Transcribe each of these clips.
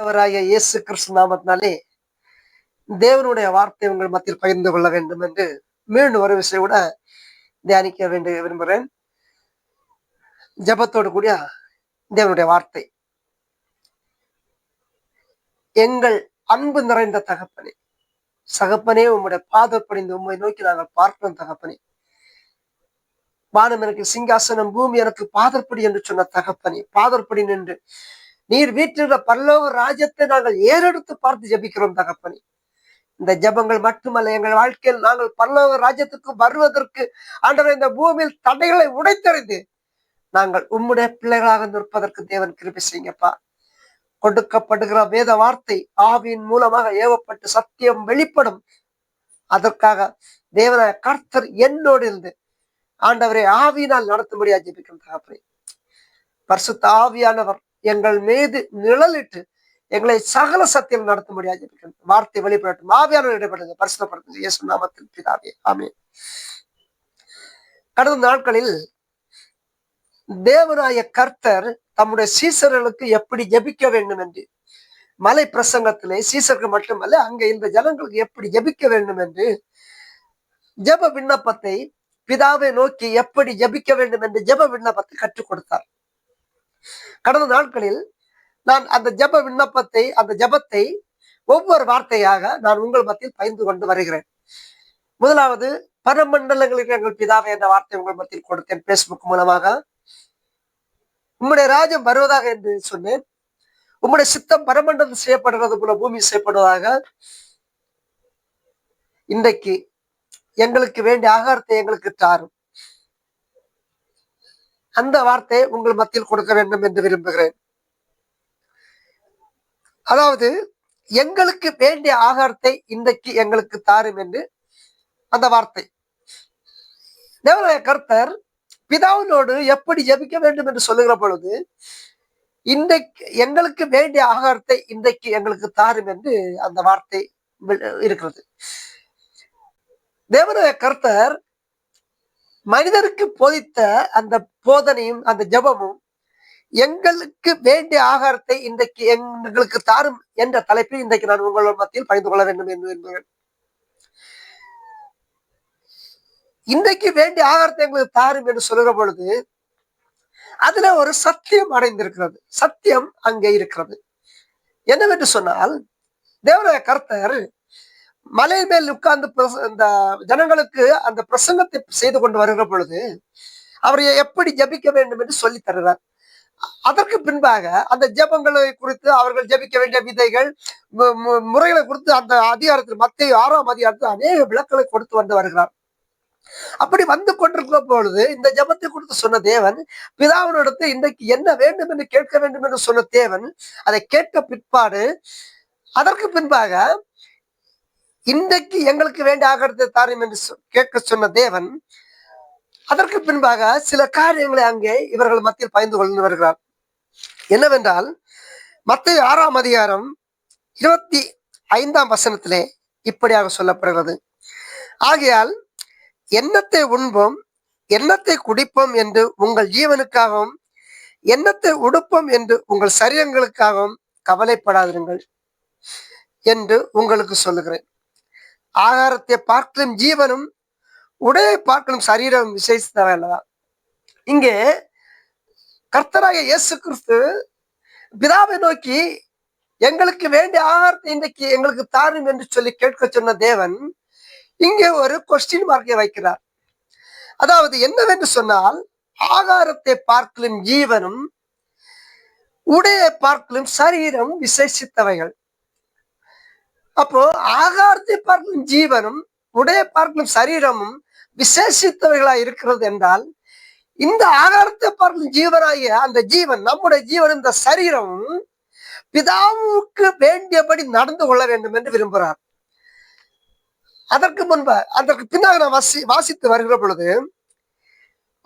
அவராகிய இயேசு கிறிஸ்து நாமத்தினாலே தேவனுடைய வார்த்தை உங்கள் மத்தியில் பகிர்ந்து கொள்ள வேண்டும் என்று மீண்டும் ஒரு விஷயம் கூட தியானிக்க விரும்புகிறேன். ஜெபத்தோடு கூடிய தேவனுடைய வார்த்தை. எங்கள் அன்பு நிறைந்த தகப்பனே, சகப்பனே, உம்முடைய பாதப்படிந்து உம்மை நோக்கி நாங்கள் பார்க்கிறோம் தகப்பனே. வானம் எனக்கு சிங்காசனம், பூமி எனக்கு பாதற்படி என்று சொன்ன தகப்பனே, பாதற்படி நின்று நீர் வீட்டிலுள்ள பரலோக ராஜ்யத்தை நாங்கள் ஏறெடுத்து பார்த்து ஜெபிக்கிறோம் தகப்பனே. இந்த ஜெபங்கள் மட்டுமல்ல, எங்கள் வாழ்க்கையில் நாங்கள் பரலோக ராஜ்யத்துக்கு வருவதற்கு ஆண்டவரே, இந்த பூமியில் தடைகளை உடைத்தறிந்து நாங்கள் உம்முடைய பிள்ளைகளாக நிற்பதற்கு தேவன் கிருபை செய்யுங்கப்பா. கொடுக்கப்படுகிற வேத வார்த்தை ஆவியின் மூலமாக ஏவப்பட்டு சத்தியம் வெளிப்படும். அதற்காக தேவனாய கர்த்தர் என்னோடு இருந்து ஆண்டவரை ஆவியினால் நடத்தும்படியா ஜெபிக்கும் தகப்பனே. பரிசுத்த ஆவியானவர் எங்கள் மீது நிழலிட்டு எங்களை சகல சத்தியம் நடத்தும்படியா ஜெபிக்கும். வார்த்தை வெளிப்படட்டும், ஆவியானவர் இடைப்படுங்க, பரிசுத்தப்படுத்துங்க. இயேசு நாமத்தில் பிதாவே, ஆமென். கடந்த நாட்களில் தேவனாய கர்த்தர் தம்முடைய சீசர்களுக்கு எப்படி ஜெபிக்க வேண்டும் என்று மலை பிரசங்கத்திலே சீசர்கள் மட்டுமல்ல, அங்க இந்த ஜனங்களுக்கு எப்படி ஜெபிக்க வேண்டும் என்று ஜெப விண்ணப்பத்தை, பிதாவை நோக்கி எப்படி ஜெபிக்க வேண்டும் என்று ஜெப விண்ணப்பத்தை கற்றுக் கொடுத்தார். கடந்த நாட்களில் நான் அந்த ஜெப விண்ணப்பத்தை, அந்த ஜெபத்தை ஒவ்வொரு வார்த்தையாக நான் உங்கள் மத்தியில் பகிர்ந்து கொண்டு வருகிறேன். முதலாவது, பரமண்டலங்களுக்கு எங்கள் பிதாவை என்ற வார்த்தை உங்கள் மத்தியில் கொடுத்தேன் பேஸ்புக் மூலமாக. உம்முடைய ராஜ்யம் வருவதாக என்று சொன்னேன். உம்முடைய சித்தம் பரமண்டலம் செய்யப்படுறது போல பூமி செய்யப்படுவதாக. இன்றைக்கு எங்களுக்கு வேண்டிய ஆகாரத்தை எங்களுக்கு தாரும். அந்த வார்த்தையை உங்கள் மத்தியில் கொடுக்க வேண்டும் என்று விரும்புகிறேன். அதாவது, எங்களுக்கு வேண்டிய ஆகாரத்தை இன்றைக்கு எங்களுக்கு தாரும் என்று அந்த வார்த்தை. தேவனாய கர்த்தர் பிதாவினோடு எப்படி ஜெபிக்க வேண்டும் என்று சொல்லுகிற பொழுது, இன்றைக்கு எங்களுக்கு வேண்டிய ஆகாரத்தை இன்றைக்கு எங்களுக்கு தாரும் என்று அந்த வார்த்தை இருக்கிறது. தேவனாய கர்த்தர் மனிதருக்கு போதித்த அந்த போதனையும் அந்த ஜெபமும் எங்களுக்கு வேண்டிய ஆகாரத்தை இன்றைக்கு எங்களுக்கு தாரும் என்ற தலைப்பில் இன்றைக்கு நான் உங்கள் மத்தியில் பகிர்ந்து கொள்ள வேண்டும் என்று விரும்புகிறேன். இன்றைக்கு வேண்டிய ஆகாரத்தை எங்களுக்கு தாரும் என்று சொல்லுகிற பொழுது அதுல ஒரு சத்தியம் அடைந்திருக்கிறது. சத்தியம் அங்கே இருக்கிறது. என்னவென்று சொன்னால், தேவனாய கர்த்தர் மலை மேல் உட்கார்ந்து இந்த ஜனங்களுக்கு அந்த பிரசங்கத்தை செய்து கொண்டு வருகிற பொழுது அவரை எப்படி ஜெபிக்க வேண்டும் என்று சொல்லி தருகிறார். அதற்கு பின்பாக அந்த ஜெபங்களை குறித்து, அவர்கள் ஜெபிக்க வேண்டிய விதைகள், முறைகளை குறித்து அந்த அதிகாரத்தில், மத்தேயு 6ஆம் அதிகாரத்தில் அநேக விளக்கங்களை கொடுத்து வந்து வருகிறார். அப்படி வந்து கொண்டிருக்கிற பொழுது இந்த ஜெபத்தை குறித்து சொன்ன தேவன், பிதாவினிடத்து இன்றைக்கு என்ன வேண்டும் என்று கேட்க வேண்டும் என்று சொன்ன தேவன், அதை கேட்க பிற்பாடு, அதற்கு பின்பாக இன்றைக்கு எங்களுக்கு வேண்டிய ஆகாரத்தை தாரும் என்று கேட்க சொன்ன தேவன், அதற்கு பின்பாக சில காரியங்களை அங்கே இவர்கள் மத்தியில் பகிர்ந்து கொண்டு வருகிறார். என்னவென்றால், மத்தேயு 6ஆம் அதிகாரம் 25ஆம் வசனத்திலே இப்படியாக சொல்லப்படுகிறது. ஆகையால் எண்ணத்தை உண்போம், எண்ணத்தை குடிப்போம் என்று உங்கள் ஜீவனுக்காகவும், எண்ணத்தை உடுப்போம் என்று உங்கள் சரீரங்களுக்காகவும் கவலைப்படாதிருங்கள் என்று உங்களுக்கு சொல்லுகிறேன். ஆகாரத்தை பார்க்கலும் ஜீவனும், உடையை பார்க்கலும் சரீரம் விசேஷித்தவை அல்லவா. இங்கே கர்த்தராகிய இயேசு கிறிஸ்து பிதாவை நோக்கி எங்களுக்கு வேண்டிய ஆகாரத்தை இன்றைக்கு எங்களுக்கு தாரும் என்று சொல்லி கேட்க சொன்ன தேவன் இங்கே ஒரு கொஸ்டின் மார்க்கை வைக்கிறார். அதாவது என்னவென்று சொன்னால், ஆகாரத்தை பார்க்கலும் ஜீவனும், உடையை பார்க்கலும் சரீரம் விசேஷித்தவைகள். அப்போ ஆகாரத்தை பார்க்கலும் ஜீவனும், உடைய பார்க்கலும் சரீரமும் விசேஷித்தவைகளா இருக்கிறது என்றால், இந்த ஆகாரத்தை பார்க்கலும் ஜீவனாகிய அந்த ஜீவன், நம்முடைய ஜீவன், இந்த சரீரமும் பிதாவுக்கு வேண்டியபடி நடந்து கொள்ள வேண்டும் என்று விரும்புகிறார். அதற்கு பின்னாக நான் வாசித்து வருகிற பொழுது,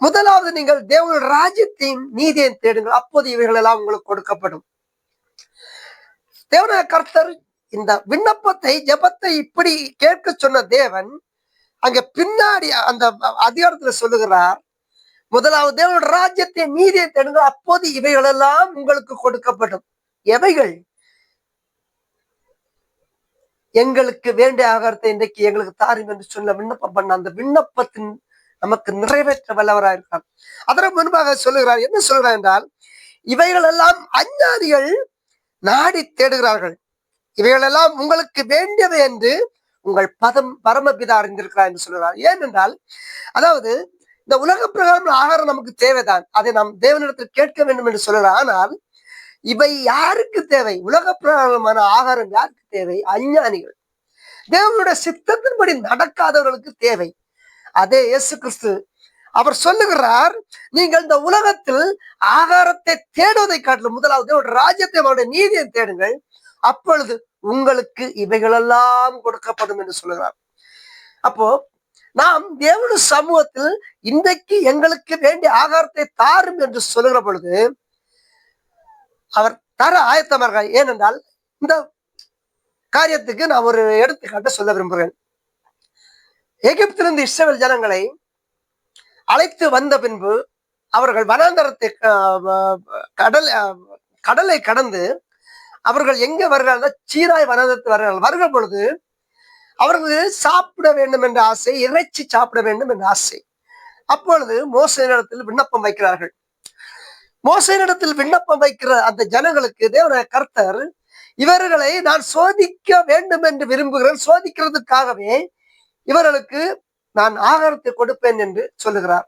முதலாவது நீங்கள் தேவனுடைய ராஜ்யத்தையும் நீதியையும் தேடுங்கள், அப்போது இவைகள் எல்லாம் உங்களுக்கு கொடுக்கப்படும். தேவனாய கர்த்தர் இந்த விண்ணப்பத்தை, ஜெபத்தை இப்படி கேட்க சொன்ன தேவன் அங்க பின்னாடி அந்த அதிகாரத்துல சொல்லுகிறார், முதலாவது தேவனுடைய ராஜ்யத்தை நீதியை தேடுங்கள், அப்போது இவைகள் எல்லாம் உங்களுக்கு கொடுக்கப்படும். எவைகள்? எங்களுக்கு வேண்டிய ஆகாரத்தை இன்றைக்கு எங்களுக்கு தாரும் என்று சொல்ல விண்ணப்பம் பண்ண அந்த விண்ணப்பத்தின் நமக்கு நிறைவேற்ற வல்லவராயிருக்கிறார். அதற்கு முன்பாக சொல்லுகிறார், என்ன சொல்கிறார் என்றால், இவைகள் எல்லாம் அஞ்ஞானிகள் நாடி தேடுகிறார்கள், இவைகள் எல்லாம் உங்களுக்கு வேண்டியவை என்று உங்கள் பரமபிதா அறிந்திருக்கிறார் என்று சொல்கிறார். ஏனென்றால், அதாவது இந்த உலக பிரகாரம் ஆகாரம் நமக்கு தேவைதான், அதை நாம் தேவனிடத்தில் கேட்க வேண்டும் என்று சொல்கிறார். ஆனால் இவை யாருக்கு தேவை? உலக பிரகாரமான ஆகாரம் யாருக்கு தேவை? அஞ்ஞானிகள், தேவனுடைய சித்தத்தின்படி நடக்காதவர்களுக்கு தேவை. அதே இயேசு கிறிஸ்து அவர் சொல்லுகிறார், நீங்கள் இந்த உலகத்தில் ஆகாரத்தை தேடுவதை காட்டிலும் முதலாவது ஒரு ராஜ்யத்தை, அவருடைய நீதியை தேடுங்கள், அப்பொழுது உங்களுக்கு இவைகளெல்லாம் கொடுக்கப்படும் என்று சொல்லுகிறார். அப்போ நாம் தேவனுடைய சமூகத்தில் இன்றைக்கு எங்களுக்கு வேண்டிய ஆகாரத்தை தாரும் என்று சொல்லுகிற பொழுது அவர் தர ஆயத்தமாக. ஏனென்றால் இந்த காரியத்துக்கு நான் ஒரு எடுத்துக்காட்டு சொல்ல விரும்புகிறேன். எகிப்திலிருந்து இஸ்ரவேல் ஜனங்களை அழைத்து வந்த பின்பு அவர்கள் வனாந்தரத்தை கடலை கடந்து அவர்கள் எங்க வருகிறார்கள்? சீனாய் வனாந்தரத்து வருகிறார்கள். வருகிற பொழுது அவர்கள் சாப்பிட வேண்டும் என்ற ஆசை, இறைச்சி சாப்பிட வேண்டும் என்ற ஆசை. அப்பொழுது மோசேயினிடத்தில் விண்ணப்பம் வைக்கிறார்கள். மோசேயினிடத்தில் விண்ணப்பம் வைக்கிற அந்த ஜனங்களுக்கு தேவனாகிய கர்த்தர், இவர்களை நான் சோதிக்க வேண்டும் என்று விரும்புகிறேன், சோதிக்கிறதுக்காகவே இவர்களுக்கு நான் ஆகாரத்தை கொடுப்பேன் என்று சொல்லுகிறார்.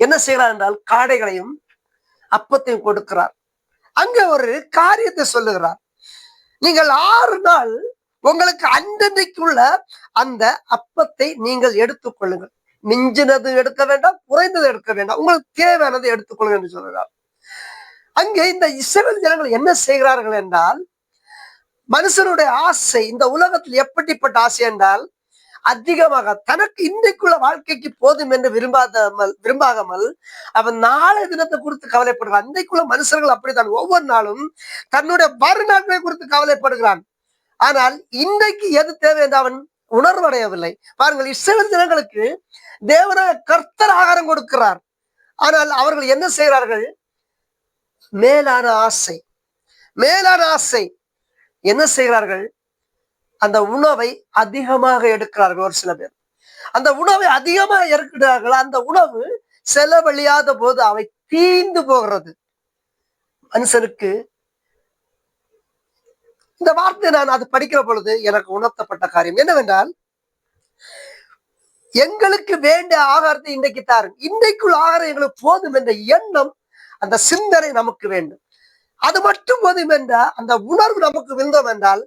என்ன செய்கிறார் என்றால், காடைகளையும் அப்பத்தையும் கொடுக்கிறார். அங்க ஒரு காரியத்தை சொல்லுகிறார், நீங்கள் 6 நாள் உங்களுக்கு அன்றைக்குள்ள அந்த அப்பத்தை நீங்கள் எடுத்துக்கொள்ளுங்கள், மிஞ்சினது எடுக்க வேண்டாம், குறைந்தது எடுக்க வேண்டாம், உங்களுக்கு தேவையானது எடுத்துக்கொள்ளுங்கள் என்று சொல்கிறார். அங்கே இந்த இஸ்ரவேல் ஜனங்கள் என்ன செய்கிறார்கள் என்றால், மனுஷனுடைய ஆசை இந்த உலகத்தில் எப்படிப்பட்ட ஆசை என்றால், அதிகமாக தனக்கு இன்றைக்குள்ள வாழ்க்கைக்கு போதும் என்று விரும்பாமல் அவன் நாளை தினத்தை குறித்து கவலைப்படுகிறான். இன்றைக்குள்ள மனுஷர்கள் அப்படித்தான், ஒவ்வொரு நாளும் தன்னுடைய வருநாட்களை குறித்து கவலைப்படுகிறான். ஆனால் இன்றைக்கு எது தேவை என்று அவன் உணர்வடையவில்லை. பாருங்கள், இஸ்ரவேல் ஜனங்களுக்கு தேவனாகிய கர்த்தர் ஆகாரம் கொடுக்கிறார். ஆனால் அவர்கள் என்ன செய்கிறார்கள்? மேலான ஆசை என்ன செய்கிறார்கள்? அந்த உணவை அதிகமாக எடுக்கிறார்கள். ஒரு சில பேர் அந்த உணவை அதிகமாக எடுக்கிறார்கள். அந்த உணவு செலவழியாத போது அவை தீந்து போகிறது. மனுஷனுக்கு இந்த வார்த்தை நான் அது படிக்கிற பொழுது எனக்கு உணர்த்தப்பட்ட காரியம் என்னவென்றால், எங்களுக்கு வேண்டிய ஆகாரத்தை இன்றைக்கு தாரும், இன்றைக்குள்ள ஆகாரம் எங்களுக்கு போதும் என்ற எண்ணம், அந்த சிந்தனை நமக்கு வேண்டும். அது மட்டும் போதும் என்ற அந்த உணர்வு நமக்கு விழுந்தோம் என்றால்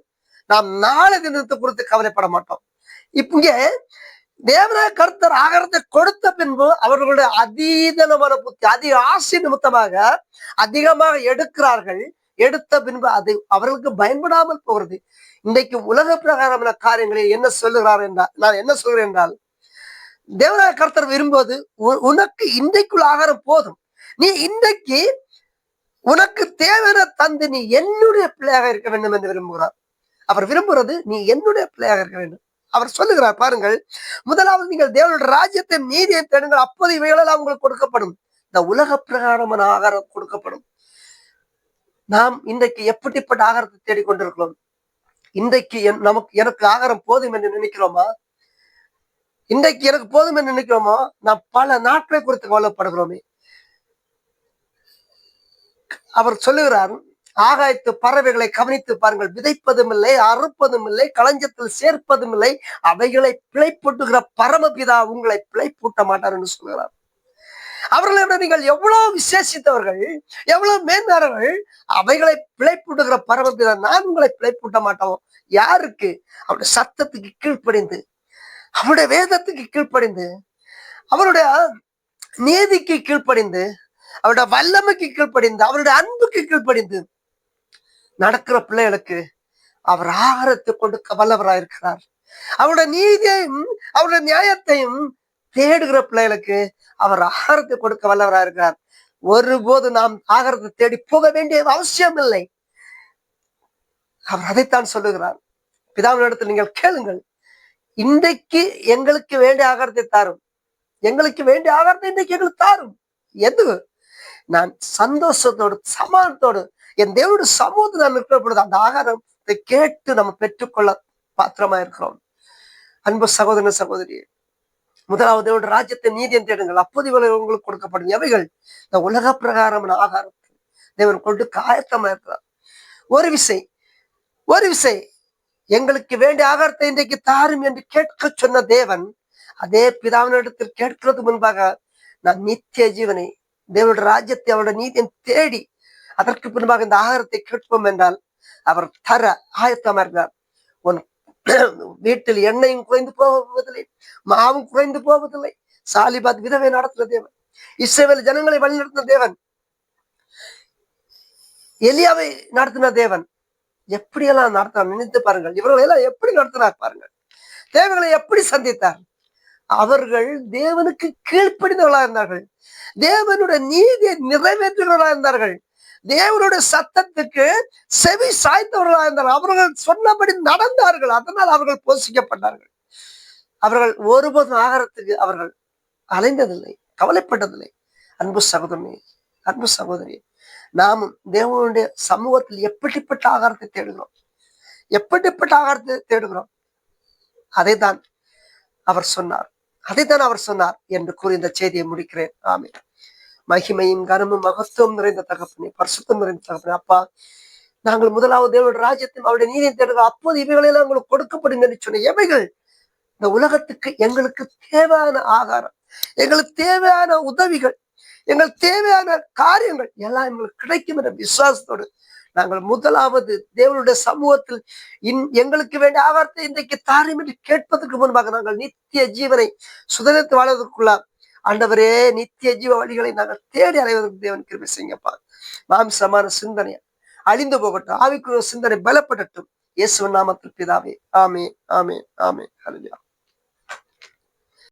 நாம் நாளை தினத்தை குறித்து கவலைப்பட மாட்டோம். இங்கே தேவனாகிய கர்த்தர் ஆகாரத்தை கொடுத்த பின்பு அவர்களுடைய அதீதமான புத்தி, அதிக ஆசை நிமித்தமாக அதிகமாக எடுக்கிறார்கள். எடுத்த பின்பு அது அவர்களுக்கு பயன்படாமல் போகிறது. இன்றைக்கு உலக பிரகாரமான காரியங்களை என்ன சொல்லுகிறார் என்றால், நான் என்ன சொல்கிறேன் என்றால், தேவனாகிய கர்த்தர் விரும்புவது, உனக்கு இன்றைக்குள்ள ஆகாரம் போதும், நீ இன்றைக்கு உனக்கு தேவையான தந்து நீ என்னுடைய பிள்ளையாக இருக்க வேண்டும் என்று விரும்புகிறார். அவர் விரும்புகிறது நீ என்னுடைய பிள்ளையாக இருக்க வேண்டும். அவர் சொல்லுகிறார், பாருங்கள், முதலாவது நீங்கள் தேவனுடைய ராஜ்யத்தை நீதியை தேடுங்கள், அப்போது இவைகளெல்லாம் உங்களுக்கு கொடுக்கப்படும். இந்த உலக பிரகாரமான ஆகாரம் கொடுக்கப்படும். நாம் இன்றைக்கு எப்படிப்பட்ட ஆகாரத்தை தேடிக்கொண்டிருக்கிறோம்? இன்றைக்கு எனக்கு ஆகாரம் போதும் என்று நினைக்கிறோமா? இன்றைக்கு எனக்கு போதும் என்று நினைக்கிறோமா? நாம் பல நாட்களை குறித்து கவலைப்படுகிறோமே. அவர் சொல்லுகிறார், ஆகாயத்து பறவைகளை கவனித்து பாருங்கள், விதைப்பதும் இல்லை, அறுப்பதும் இல்லை, களஞ்சத்தில் சேர்ப்பதும் இல்லை, அவைகளை பிழைப்பூட்டுகிற பரமபிதா உங்களை பிழைப்பூட்ட மாட்டார் என்று சொல்கிறார். அவர்களை விட நீங்கள் எவ்வளவு விசேஷித்தவர்கள், எவ்வளவு மேன்மார்கள், அவைகளை பிழைப்பூட்டுகிற பரமபிதா நான் உங்களை பிழைப்பூட்ட மாட்டோம். யாருக்கு? அவருடைய சத்தத்துக்கு கீழ்ப்படிந்து, அவருடைய வேதத்துக்கு கீழ்ப்படிந்து, அவருடைய நீதிக்கு கீழ்ப்படிந்து, அவருடைய வல்லமைக்கு கீழ்ப்படிந்து, அவருடைய அன்புக்கு கீழ்ப்படிந்து நடக்கிற பிள்ளைகளுக்கு அவர் ஆகாரத்தை கொடுக்க வல்லவராயிருக்கிறார். அவருடைய நீதியையும் அவருடைய நியாயத்தையும் தேடுகிற பிள்ளைகளுக்கு அவர் ஆகாரத்தை கொடுக்க வல்லவராயிருக்கிறார். ஒருபோது நாம் ஆகாரத்தை தேடி போக வேண்டிய அவசியம் இல்லை. அவர் அதைத்தான் சொல்லுகிறார், பிதாவினிடத்தில் நீங்கள் கேளுங்கள், இன்றைக்கு எங்களுக்கு வேண்டிய ஆகாரத்தை தாரும், எங்களுக்கு வேண்டிய ஆகாரத்தை இன்றைக்கு எங்களுக்கு தாரும். எது? நான் சந்தோஷத்தோடு சமாதானத்தோடு என் தேவனுடைய சமூகத்தில் நான் இருக்கிற பொழுது அந்த ஆகாரம் ஆகாரத்தை கேட்டு நம்ம பெற்றுக்கொள்ள பாத்திரமா இருக்கிறோம். அன்பு சகோதரன் சகோதரி, முதலாவது தேவனுடைய ராஜ்யத்தை நீதியை தேடுங்கள், அப்போது இவர்கள் உங்களுக்கு கொடுக்கப்படும். எவைகள்? இந்த உலக பிரகாரமான ஆகாரத்தை தேவன் கொடுக்க ஆயத்தமா இருக்கிறார். ஒரு விசை எங்களுக்கு வேண்டிய ஆகாரத்தை இன்றைக்கு தாரும் என்று கேட்க சொன்ன தேவன், அதே பிதாவினிடத்தில் கேட்கிறது முன்பாக நான் நித்திய ஜீவனை, தேவனுடைய ராஜ்யத்தை, அவருடைய நீதியை தேடி அதற்கு பின்பாக இந்த ஆகாரத்தை கேட்போம் என்றால் அவர் தர ஆயத்தமா இருக்கிறார். உன் வீட்டில் எண்ணெயும் குறைந்து போவதில்லை, மாவும் குறைந்து போவதில்லை. சாலிபாத் விதவை நடத்துற தேவன், இஸ்ரவேல் ஜனங்களை வழிநடத்தின தேவன், எலியாவை நடத்தின தேவன், எப்படியெல்லாம் நடத்த நினைத்து பாருங்கள். இவர்களை எல்லாம் எப்படி நடத்தினார் பாருங்கள். தேவைகளை எப்படி சந்தித்தார். அவர்கள் தேவனுக்கு கீழ்ப்படிந்தவர்களாக இருந்தார்கள், தேவனுடைய நீதியை நிறைவேற்றுகிறவர்களாக இருந்தார்கள், தேவனுடைய சத்தத்துக்கு செவி சாய்த்தவர்களாக இருந்தார்கள். அவர்கள் சொன்னபடி நடந்தார்கள். அதனால் அவர்கள் போஷிக்கப்பட்டார்கள். அவர்கள் ஒருபோதும் ஆகாரத்துக்கு அவர்கள் அலைந்ததில்லை, கவலைப்பட்டதில்லை. அன்பு சகோதரனே, அன்பு சகோதரி, நாமும் தேவனுடைய சமூகத்தில் எப்படிப்பட்ட ஆகாரத்தை தேடுகிறோம், எப்படிப்பட்ட ஆகாரத்தை தேடுகிறோம். அதைத்தான் அவர் சொன்னார் என்று கூறி இந்த செய்தியை முடிக்கிறேன். ஆமென். மகிமையும் கனமும் மகத்துவம் நிறைந்த தகப்பனே, பரிசுத்தம் நிறைந்த தகப்பனே, அப்பா, நாங்கள் முதலாவது தேவனுடைய ராஜ்யத்தையும் அவருடைய நீதியை தேடுகிறோம், அப்போது இவைகளெல்லாம் உங்களுக்கு கொடுக்கப்படும் என்று சொன்ன எவைகள்? இந்த உலகத்துக்கு எங்களுக்கு தேவையான ஆகாரம், எங்களுக்கு தேவையான உதவிகள், எங்களுக்கு தேவையான காரியங்கள் எல்லாம் எங்களுக்கு கிடைக்கும் என்ற விசுவாசத்தோடு நாங்கள் முதலாவது தேவனுடைய சமூகத்தில் எங்களுக்கு வேண்டிய ஆகாரத்தை இன்றைக்கு தாரும் என்று கேட்பதற்கு முன்பாக நாங்கள் நித்திய ஜீவனை சுதந்திரத்து வாழ்வதற்குள்ள ஆண்டவரே, நித்திய ஜீவ வழிகளை நாங்கள் தேடி அடைவதற்கு தேவன் கிருபை செய்யுங்கப்பா. மாம்சமான சிந்தனை அழிந்து போகட்டும், ஆவிக்குரிய சிந்தனை பலப்படட்டும். இயேசுவின் நாமத்தில் பிதாவே, ஆமென், ஆமென், ஆமென். ஹல்லேலூயா.